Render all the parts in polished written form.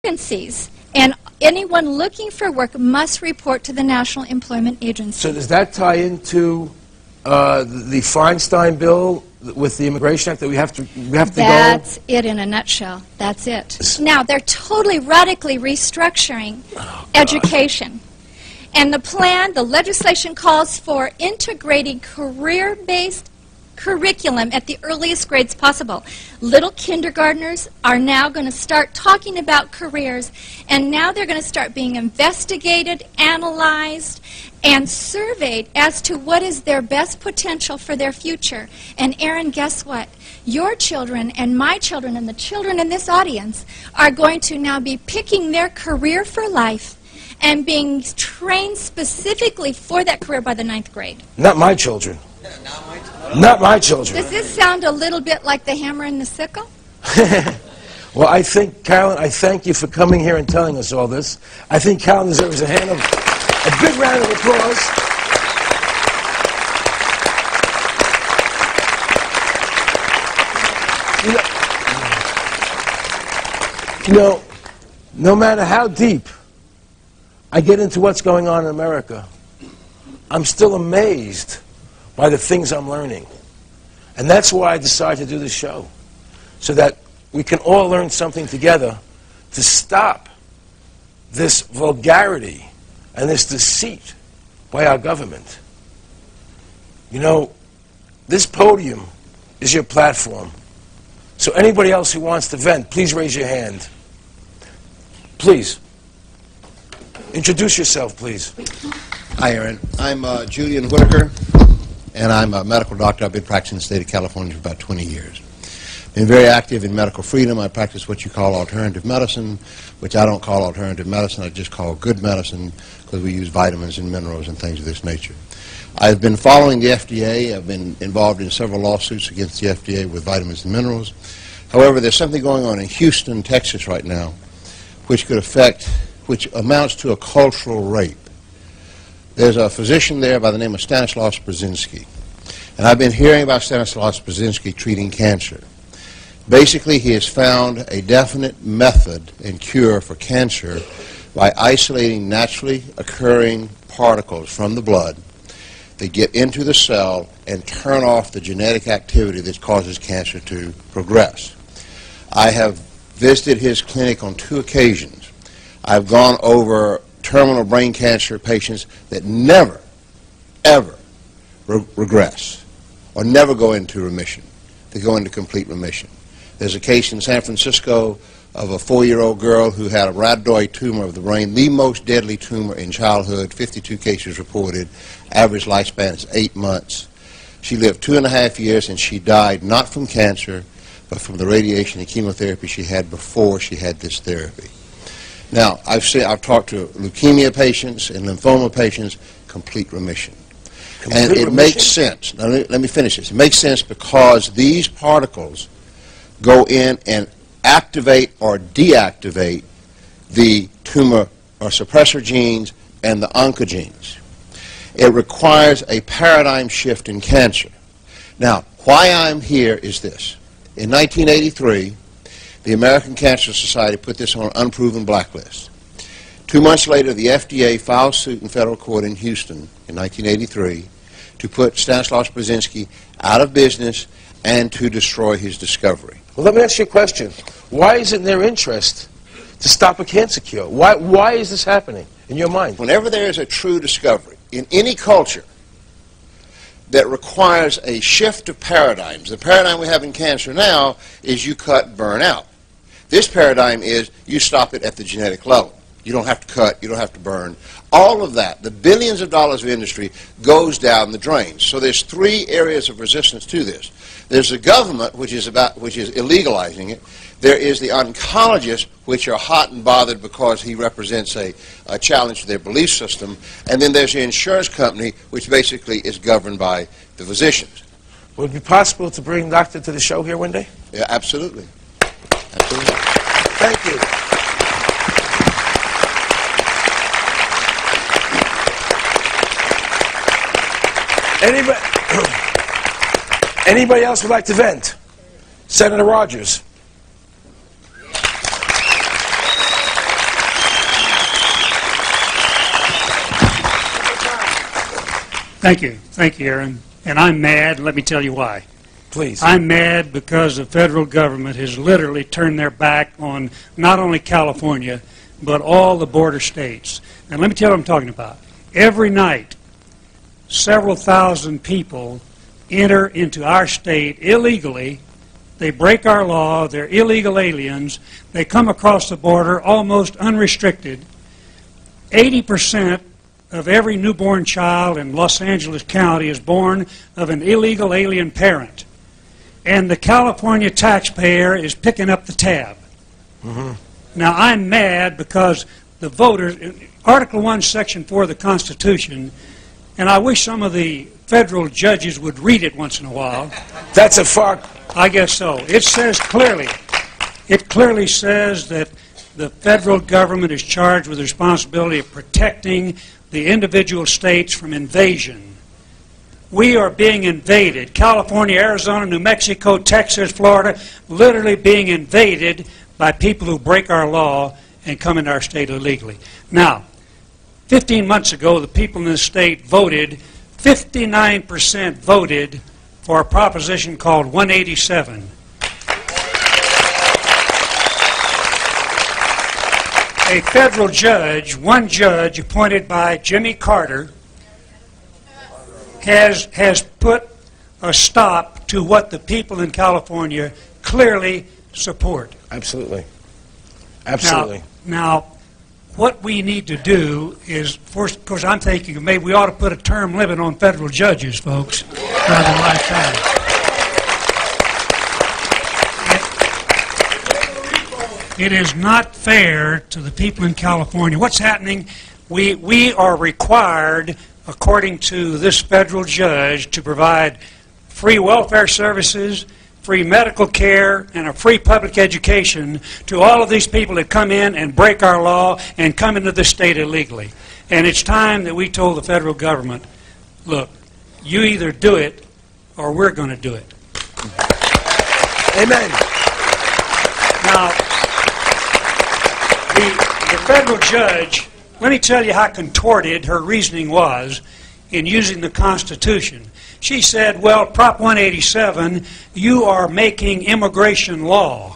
vacancies, and anyone looking for work must report to the National Employment Agency. So does that tie into the Feinstein bill with the Immigration Act that we have to That's it in a nutshell. That's it. Now, they're totally radically restructuring education. And the plan, the legislation calls for integrating career-based curriculum at the earliest grades possible. Little kindergartners are now going to start talking about careers, and now they're going to start being investigated, analyzed, and surveyed as to what is their best potential for their future. And Aaron, guess what? Your children and my children and the children in this audience are going to now be picking their career for life and being trained specifically for that career by the 9th grade. Not my children. Not my children. Does this sound a little bit like the hammer and the sickle? Well, I think, Carolyn, I thank you for coming here and telling us all this. I think Carolyn deserves a big round of applause. You know, no matter how deep I get into what's going on in America, I'm still amazed by the things I'm learning. And that's why I decided to do this show, so that we can all learn something together to stop this vulgarity and this deceit by our government. You know, this podium is your platform. So anybody else who wants to vent, please raise your hand. Please. Introduce yourself, please. Hi, Aaron. I'm Julian Whitaker, and I'm a medical doctor. I've been practicing in the state of California for about 20 years. Been very active in medical freedom. I practice what you call alternative medicine, which I don't call alternative medicine. I just call good medicine, because we use vitamins and minerals and things of this nature. I've been following the FDA. I've been involved in several lawsuits against the FDA with vitamins and minerals. However, there's something going on in Houston, Texas right now, which amounts to a cultural rape. There's a physician there by the name of Stanislaus Brzezinski. And I've been hearing about Stanislaus Brzezinski treating cancer. Basically, he has found a definite method and cure for cancer by isolating naturally occurring particles from the blood that get into the cell and turn off the genetic activity that causes cancer to progress. I have visited his clinic on 2 occasions. I've gone over terminal brain cancer patients that never, ever regress or never go into remission. They go into complete remission. There's a case in San Francisco of a 4-year-old girl who had a rhabdoid tumor of the brain, the most deadly tumor in childhood, 52 cases reported. Average lifespan is 8 months. She lived 2.5 years, and she died not from cancer, but from the radiation and chemotherapy she had before she had this therapy. Now, I've talked to leukemia patients and lymphoma patients, complete remission. And it makes sense. Now, let me finish this. It makes sense because these particles go in and activate or deactivate the tumor or suppressor genes and the oncogenes. It requires a paradigm shift in cancer. Now, why I'm here is this. In 1983, the American Cancer Society put this on an unproven blacklist. 2 months later, the FDA filed suit in federal court in Houston in 1983 to put Stanislaus Brzezinski out of business and to destroy his discovery. Well, let me ask you a question. Why is it in their interest to stop a cancer cure? Why is this happening in your mind? Whenever there is a true discovery in any culture that requires a shift of paradigms, the paradigm we have in cancer now is you cut, burn out. This paradigm is you stop it at the genetic level. You don't have to cut, you don't have to burn. All of that, the billions of dollars of industry, goes down the drain. So there's 3 areas of resistance to this. There's the government, which is illegalizing it. There is the oncologists, which are hot and bothered because he represents a challenge to their belief system. And then there's the insurance company, which basically is governed by the physicians. Would it be possible to bring the doctor to the show here one day? Yeah, absolutely. Absolutely. Thank you. Anybody else would like to vent? Senator Rogers. Thank you, Aaron. And I'm mad. Let me tell you why. Please. I'm mad because the federal government has literally turned their back on not only California, but all the border states. And let me tell you what I'm talking about. Every night, several thousand people enter into our state illegally. They break our law. They're illegal aliens. They come across the border almost unrestricted. 80% of every newborn child in Los Angeles County is born of an illegal alien parent. And the California taxpayer is picking up the tab. Mm-hmm. Now, I'm mad because the voters, Article 1, Section 4 of the Constitution, and I wish some of the federal judges would read it once in a while. That's a far... I guess so. It says clearly, it clearly says that the federal government is charged with the responsibility of protecting the individual states from invasion. We are being invaded. California, Arizona, New Mexico, Texas, Florida, literally being invaded by people who break our law and come into our state illegally. Now, 15 months ago, the people in this state voted, 59% voted for a proposition called 187. A federal judge, one judge appointed by Jimmy Carter, has put a stop to what the people in California clearly support. Absolutely. Absolutely. Now, what we need to do is, first, of course, I'm thinking maybe we ought to put a term limit on federal judges, folks, rather than lifetime. It is not fair to the people in California. What's happening? We are required, according to this federal judge, to provide free welfare services, free medical care, and a free public education to all of these people that come in and break our law and come into the state illegally. And it's time that we told the federal government, look, you either do it or we're going to do it. Amen. Now, the federal judge, let me tell you how contorted her reasoning was in using the Constitution. She said, well, Prop 187, you are making immigration law,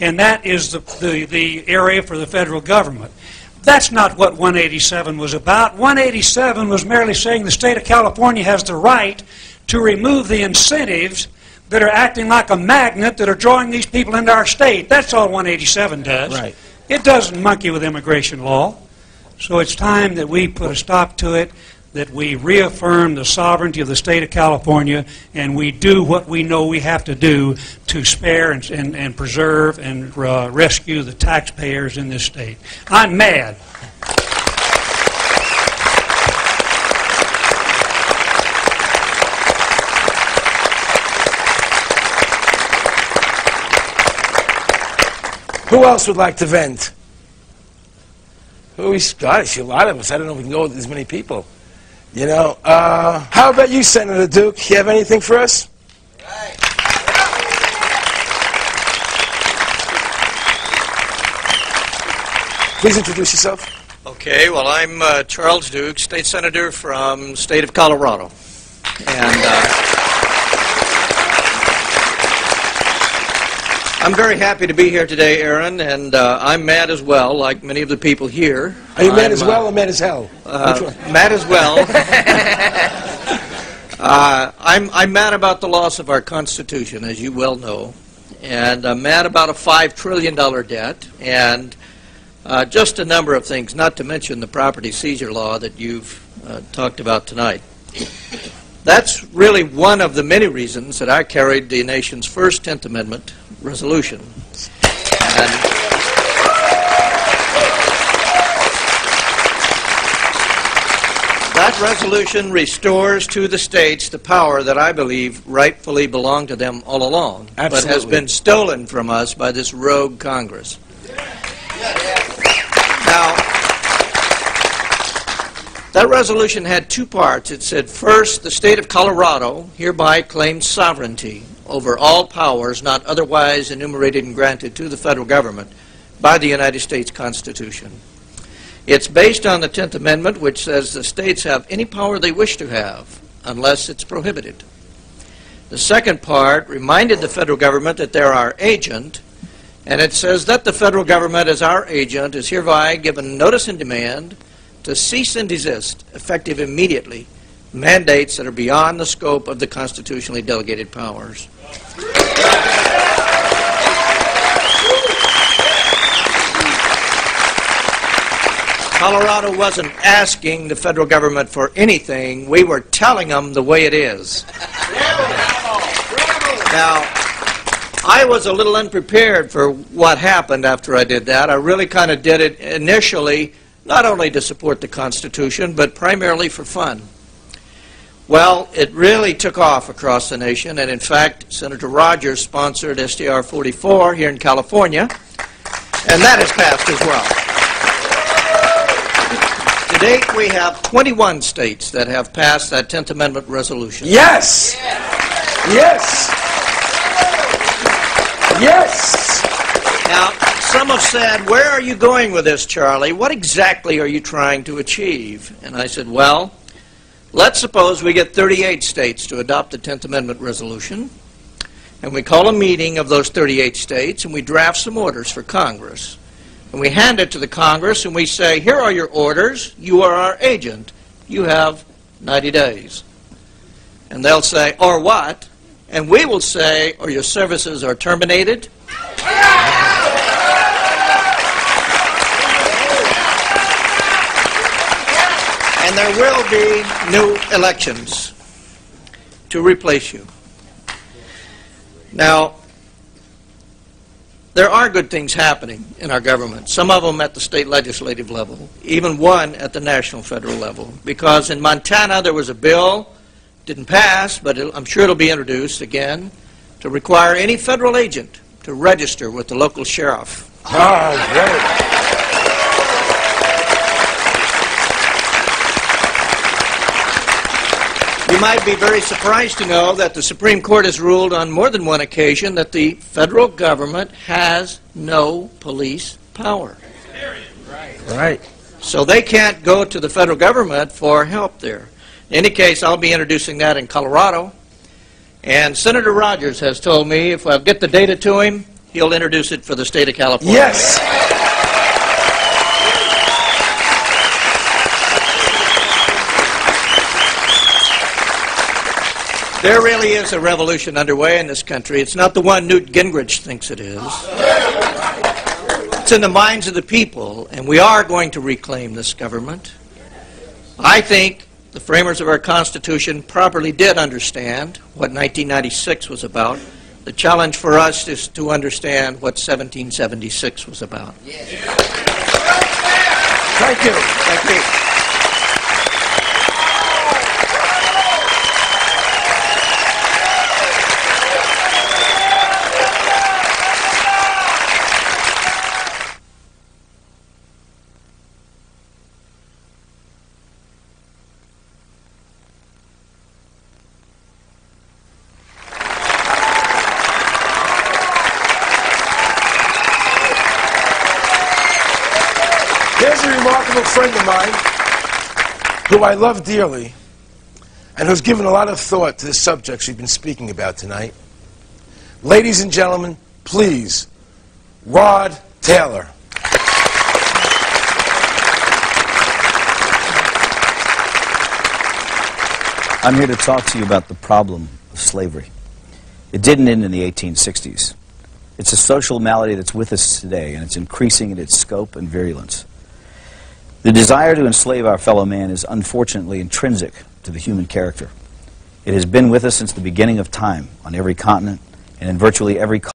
and that is the area for the federal government. That's not what 187 was about. 187 was merely saying the state of California has the right to remove the incentives that are acting like a magnet that are drawing these people into our state. That's all 187 does. Right. It doesn't monkey with immigration law. So it's time that we put a stop to it, that we reaffirm the sovereignty of the state of California, and we do what we know we have to do to spare and preserve and rescue the taxpayers in this state. I'm mad. Who else would like to vent? Gosh, a lot of us. I don't know if we can go with as many people. You know, how about you, Senator Duke? You have anything for us? Right. Please introduce yourself. Okay, well, I'm Charles Duke, state senator from the state of Colorado. And I'm very happy to be here today, Aaron, and I'm mad as well, like many of the people here. Are you mad as well or mad as hell? Mad as well. I'm mad about the loss of our Constitution, as you well know, and I'm mad about a $5 trillion debt, and just a number of things, not to mention the property seizure law that you've talked about tonight. That's really one of the many reasons that I carried the nation's first 10th Amendment resolution. And that resolution restores to the states the power that I believe rightfully belonged to them all along, Absolutely. but has been stolen from us by this rogue Congress. Now, that resolution had two parts. It said, first, the state of Colorado hereby claims sovereignty over all powers not otherwise enumerated and granted to the federal government by the United States Constitution. It's based on the 10th Amendment, which says the states have any power they wish to have unless it's prohibited. The second part reminded the federal government that they're our agent, and it says that the federal government as our agent is hereby given notice and demand to cease and desist, effective immediately, mandates that are beyond the scope of the constitutionally delegated powers. Colorado wasn't asking the federal government for anything. We were telling them the way it is. Now, I was a little unprepared for what happened after I did that. I really kind of did it initially, not only to support the Constitution, but primarily for fun. Well, it really took off across the nation, and in fact, Senator Rogers sponsored STR 44 here in California, and that has passed as well. To date, we have 21 states that have passed that 10th Amendment resolution. Yes! Yes! Yes! Now, some have said, where are you going with this, Charlie? What exactly are you trying to achieve? And I said, well, let's suppose we get 38 states to adopt the 10th Amendment resolution, and we call a meeting of those 38 states, and we draft some orders for Congress. And we hand it to the Congress, and we say, here are your orders. You are our agent. You have 90 days. And they'll say, or what? And we will say, or your services are terminated. And there will be new elections to replace you. Now, there are good things happening in our government, some of them at the state legislative level, even one at the national federal level. Because in Montana there was a bill, didn't pass, but I'm sure it'll be introduced again, to require any federal agent to register with the local sheriff. Oh, great. You might be very surprised to know that the Supreme Court has ruled on more than one occasion that the federal government has no police power. Right. So they can't go to the federal government for help there. In any case, I'll be introducing that in Colorado. And Senator Rogers has told me if I'll get the data to him, he'll introduce it for the state of California. Yes. There really is a revolution underway in this country. It's not the one Newt Gingrich thinks it is. It's in the minds of the people, and we are going to reclaim this government. I think the framers of our Constitution properly did understand what 1996 was about. The challenge for us is to understand what 1776 was about. Thank you. Thank you. Here's a remarkable friend of mine who I love dearly and who's given a lot of thought to the subjects we've been speaking about tonight. Ladies and gentlemen, please, Rod Taylor. I'm here to talk to you about the problem of slavery. It didn't end in the 1860s. It's a social malady that's with us today, and it's increasing in its scope and virulence. The desire to enslave our fellow man is unfortunately intrinsic to the human character. It has been with us since the beginning of time, on every continent and in virtually every culture.